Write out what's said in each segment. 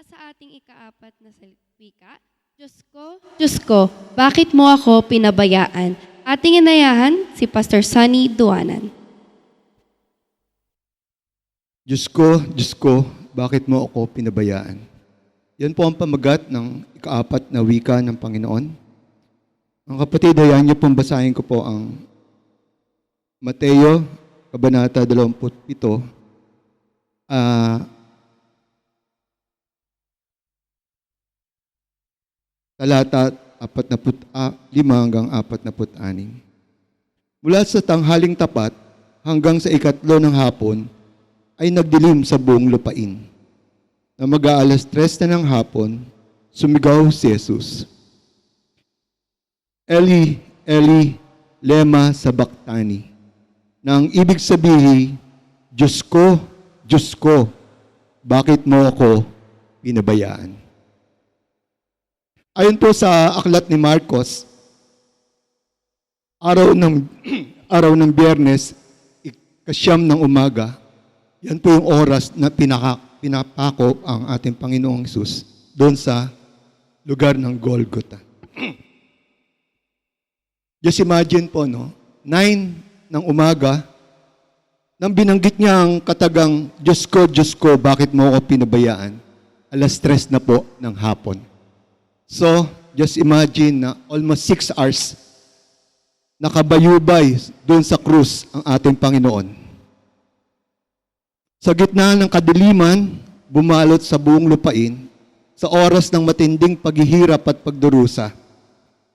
Mula sa ating ikaapat na wika, Diyos ko, bakit mo ako pinabayaan? Ating inayahan si Pastor Sunny Duanan. Diyos ko, bakit mo ako pinabayaan? Yan po ang pamagat ng ikaapat na wika ng Panginoon. Ang kapatid, hayaan niyo pong basahin ko po ang Mateo, Kabanata 27, talata 45 hanggang 46. Mula sa tanghaling tapat hanggang sa ikatlo ng hapon ay nagdilim sa buong lupain. Na mag-aalas 3 na ng hapon, sumigaw si Jesus, Eli, Eli, lema sabachthani, na ang ibig sabihin, Diyos ko, bakit mo ako pinabayaan? Ayon po sa aklat ni Marcos, araw ng Biyernes, ika-9 ng umaga, yan po yung oras na pinapako ang ating Panginoong Hesus doon sa lugar ng Golgotha. Just imagine po, no? 9 ng umaga, nang binanggit niya ang katagang, Diyos ko, bakit mo ako pinabayaan? Alas 3 na po ng hapon. So, just imagine na almost 6 hours nakabayubay doon sa krus ang ating Panginoon. Sa gitna ng kadiliman, bumalot sa buong lupain, sa oras ng matinding paghihirap at pagdurusa,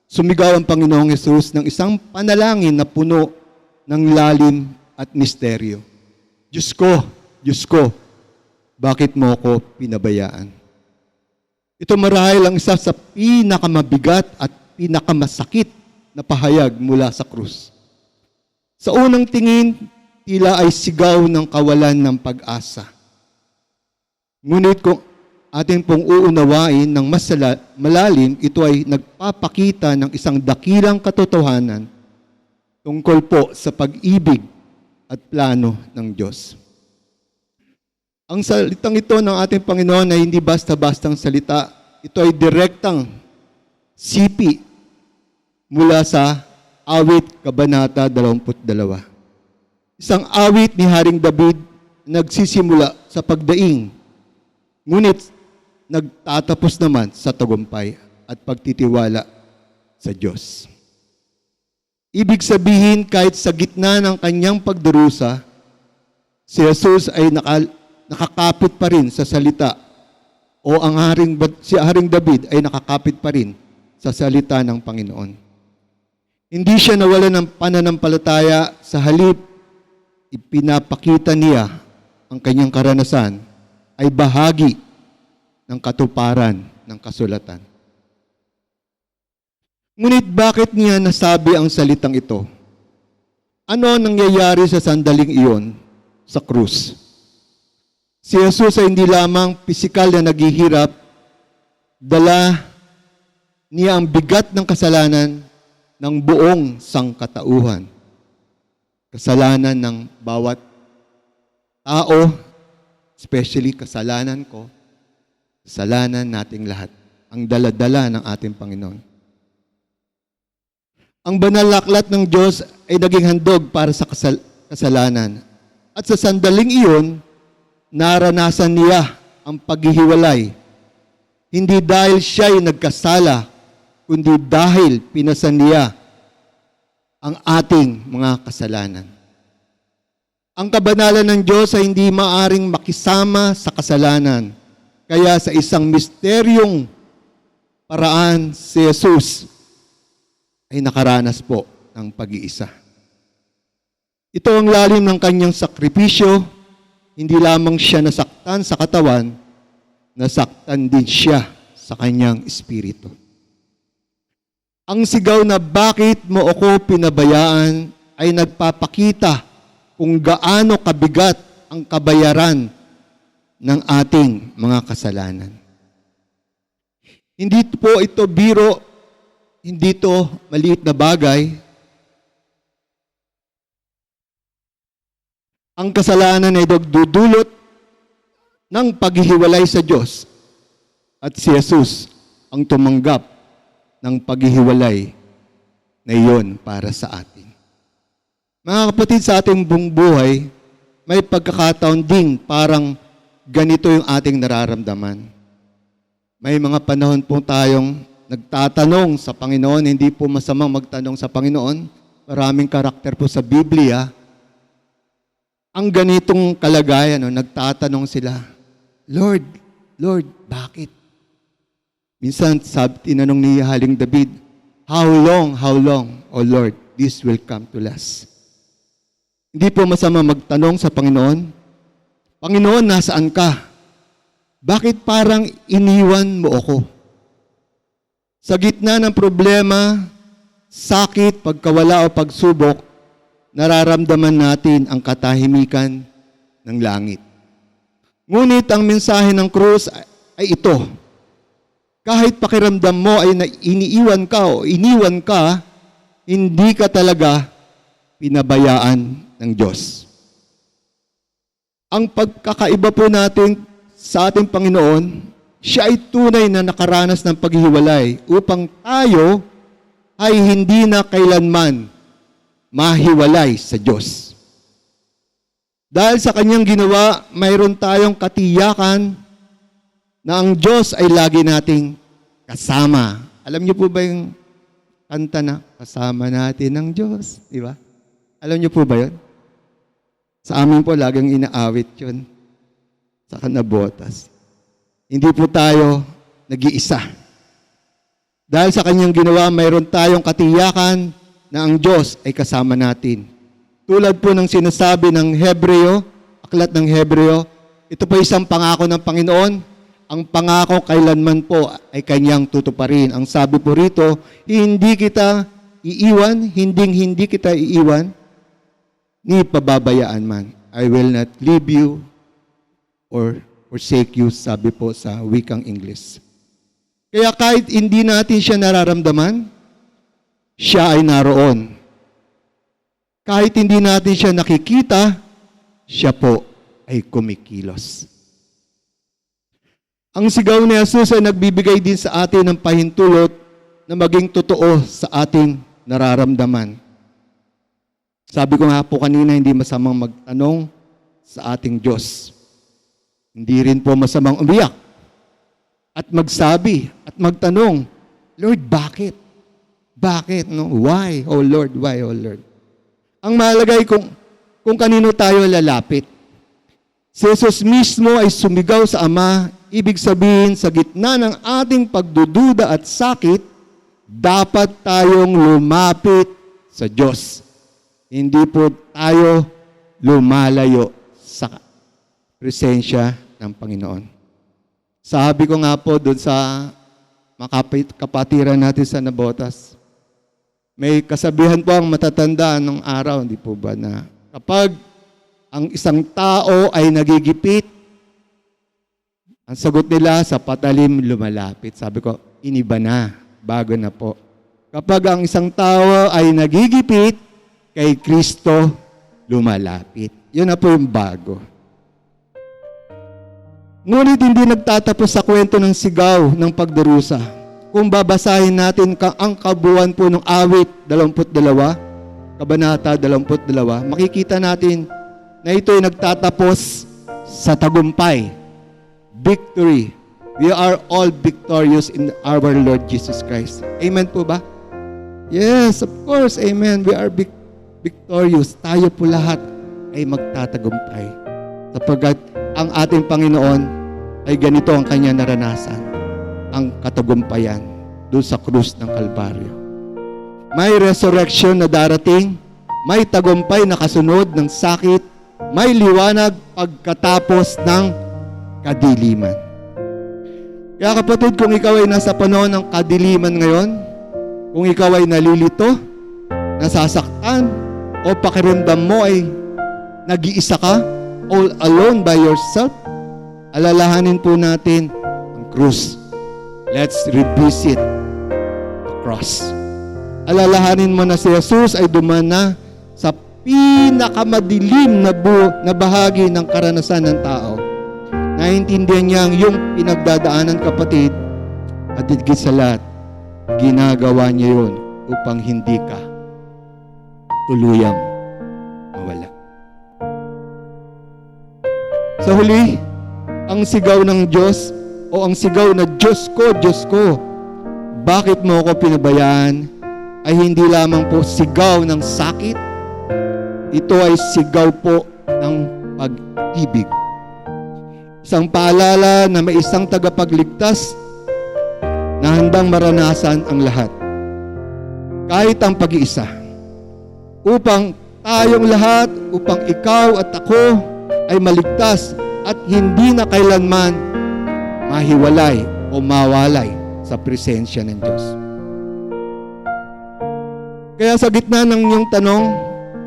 sumigaw ang Panginoong Hesus ng isang panalangin na puno ng lalim at misteryo. Diyos ko, bakit mo ako pinabayaan? Ito marahil ang isa sa pinakamabigat at pinakamasakit na pahayag mula sa krus. Sa unang tingin, tila ay sigaw ng kawalan ng pag-asa. Ngunit kung ating pong uunawain ng malalim, ito ay nagpapakita ng isang dakilang katotohanan tungkol po sa pag-ibig at plano ng Diyos. Ang salitang ito ng ating Panginoon ay hindi basta-bastang salita. Ito ay direktang sipi mula sa awit Kabanata 22. Isang awit ni Haring David nagsisimula sa pagdaing, ngunit nagtatapos naman sa tagumpay at pagtitiwala sa Diyos. Ibig sabihin, kahit sa gitna ng kanyang pagdurusa, si Jesus ay nakakapit pa rin sa salita o si Haring David ay nakakapit pa rin sa salita ng Panginoon. Hindi siya nawala ng pananampalataya, sa halip, ipinapakita niya ang kanyang karanasan ay bahagi ng katuparan ng kasulatan. Ngunit bakit niya nasabi ang salitang ito? Ano nangyayari sa sandaling iyon sa krus? Si Jesus ay hindi lamang pisikal na naghihirap, dala niya ang bigat ng kasalanan ng buong sangkatauhan. Kasalanan ng bawat tao, especially kasalanan ko, kasalanan nating lahat, ang dala-dala ng ating Panginoon. Ang banal na aklat ng Diyos ay naging handog para sa kasalanan. At sa sandaling iyon, naranasan niya ang paghihiwalay. Hindi dahil siya'y nagkasala, kundi dahil pinasan niya ang ating mga kasalanan. Ang kabanalan ng Diyos ay hindi maaring makisama sa kasalanan. Kaya sa isang misteryong paraan, si Jesus ay nakaranas po ng pag-iisa. Ito ang lalim ng kanyang sakripisyo. Hindi lamang siya nasaktan sa katawan, nasaktan din siya sa kanyang espiritu. Ang sigaw na bakit mo ako pinabayaan ay nagpapakita kung gaano kabigat ang kabayaran ng ating mga kasalanan. Hindi po ito biro, hindi ito maliit na bagay. Ang kasalanan ay dudulot ng paghihiwalay sa Diyos At si Jesus ang tumanggap ng paghihiwalay na iyon para sa atin. Mga kapatid, sa ating buong buhay, may pagkakataon ding parang ganito yung ating nararamdaman. May mga panahon po tayong nagtatanong sa Panginoon, hindi po masamang magtanong sa Panginoon. Maraming karakter po sa Biblia. Ang ganitong kalagayan, nagtatanong sila, Lord, bakit? Minsan, tinanong ni Haling David, how long, O Lord, this will come to last? Hindi po masama magtanong sa Panginoon, Panginoon, nasaan ka? Bakit parang iniwan mo ako? Sa gitna ng problema, sakit, pagkawala o pagsubok, nararamdaman natin ang katahimikan ng langit. Ngunit ang mensahe ng krus ay ito. Kahit pakiramdam mo ay iniiwan ka o iniwan ka, hindi ka talaga pinabayaan ng Diyos. Ang pagkakaiba po natin sa ating Panginoon, siya ay tunay na nakaranas ng paghihiwalay upang tayo ay hindi na kailanman mahiwalay sa Diyos. Dahil sa kanyang ginawa, mayroon tayong katiyakan na ang Diyos ay lagi nating kasama. Alam niyo po ba yung kanta na, kasama natin ang Diyos? Di ba? Alam niyo po ba yun? Sa amin po, laging inaawit yun sa kanabotas. Hindi po tayo nag-iisa. Dahil sa kanyang ginawa, mayroon tayong katiyakan na ang Diyos ay kasama natin. Tulad po ng sinasabi ng Hebreo, aklat ng Hebreo, ito po isang pangako ng Panginoon. Ang pangako kailanman po ay kanyang tutuparin. Ang sabi po rito, hindi kita iiwan, hindi kita iiwan, ni pababayaan man. I will not leave you or forsake you, sabi po sa wikang English. Kaya kahit hindi natin siya nararamdaman, siya ay naroon. Kahit hindi natin siya nakikita, siya po ay kumikilos. Ang sigaw ni Jesus ay nagbibigay din sa atin ng pahintulot na maging totoo sa ating nararamdaman. Sabi ko nga po kanina, hindi masamang magtanong sa ating Diyos. Hindi rin po masamang umiyak at magsabi at magtanong, Lord, bakit? Bakit? No? Why, O Lord? Why, O Lord? Ang mahalaga ay kung kanino tayo lalapit. Si Jesus mismo ay sumigaw sa Ama, ibig sabihin sa gitna ng ating pagdududa at sakit, dapat tayong lumapit sa Diyos. Hindi po tayo lumalayo sa presensya ng Panginoon. Sabi ko nga po doon sa kapatiran natin sa Nabotas, may kasabihan po ang matatanda nung araw, hindi po ba, na kapag ang isang tao ay nagigipit, ang sagot nila sa patalim lumalapit. Sabi ko, iniba na, bago na po. Kapag ang isang tao ay nagigipit, kay Kristo lumalapit. Yun na po yung bago. Ngunit hindi nagtatapos sa kwento ng sigaw ng pagdarusa. Kung babasahin natin ang kabuuan po ng awit 22, kabanata 22, makikita natin na ito ay nagtatapos sa tagumpay. Victory. We are all victorious in our Lord Jesus Christ. Amen po ba? Yes, of course. Amen. We are victorious. Tayo po lahat ay magtatagumpay. Sapagkat ang ating Panginoon ay ganito ang kanya naranasan. Ang katagumpayan doon sa krus ng Kalbaryo. May resurrection na darating, may tagumpay na kasunod ng sakit, may liwanag pagkatapos ng kadiliman. Kaya kapatid, kung ikaw ay nasa panahon ng kadiliman ngayon, kung ikaw ay nalilito, nasasaktan, o pakiramdam mo ay nag-iisa ka, all alone by yourself, alalahanin po natin ang krus. Let's revisit the cross. Alalahanin mo na si Jesus ay dumana sa pinakamadilim na bahagi ng karanasan ng tao. Naiintindihan niya ang iyong pinagdadaanan, kapatid, at higit sa lahat, ginagawa niya yun upang hindi ka tuluyang mawala. Sa huli, ang sigaw ng Diyos o ang sigaw na Diyos ko, bakit mo ako pinabayaan ay hindi lamang po sigaw ng sakit, ito ay sigaw po ng pag-ibig. Isang paalala na may isang tagapagligtas na handang maranasan ang lahat, kahit ang pag-iisa, upang tayong lahat, upang ikaw at ako ay maligtas at hindi na kailanman mahiwalay o mawalay sa presensya ng Diyos. Kaya sa gitna ng iyong tanong,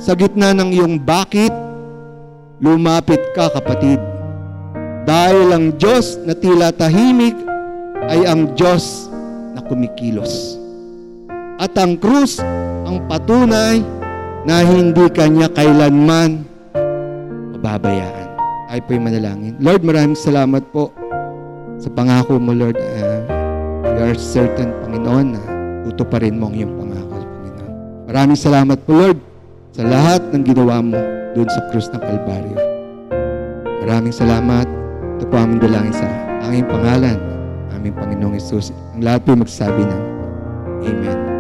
sa gitna ng iyong bakit, lumapit ka, kapatid. Dahil ang Diyos na tila tahimik ay ang Diyos na kumikilos. At ang krus ang patunay na hindi kanya kailanman mababayaan. Ay po'y manalangin. Lord, maraming salamat po sa pangako mo, Lord. We are certain, Panginoon, na tutuparin mo ang iyong pangako, Panginoon. Maraming salamat po, Lord, sa lahat ng ginawa mo doon sa krus ng Kalbaryo. Maraming salamat. Ito po aming dalangin sa aming pangalan, aming Panginoong Hesus. Ang lahat po magsasabi ng Amen.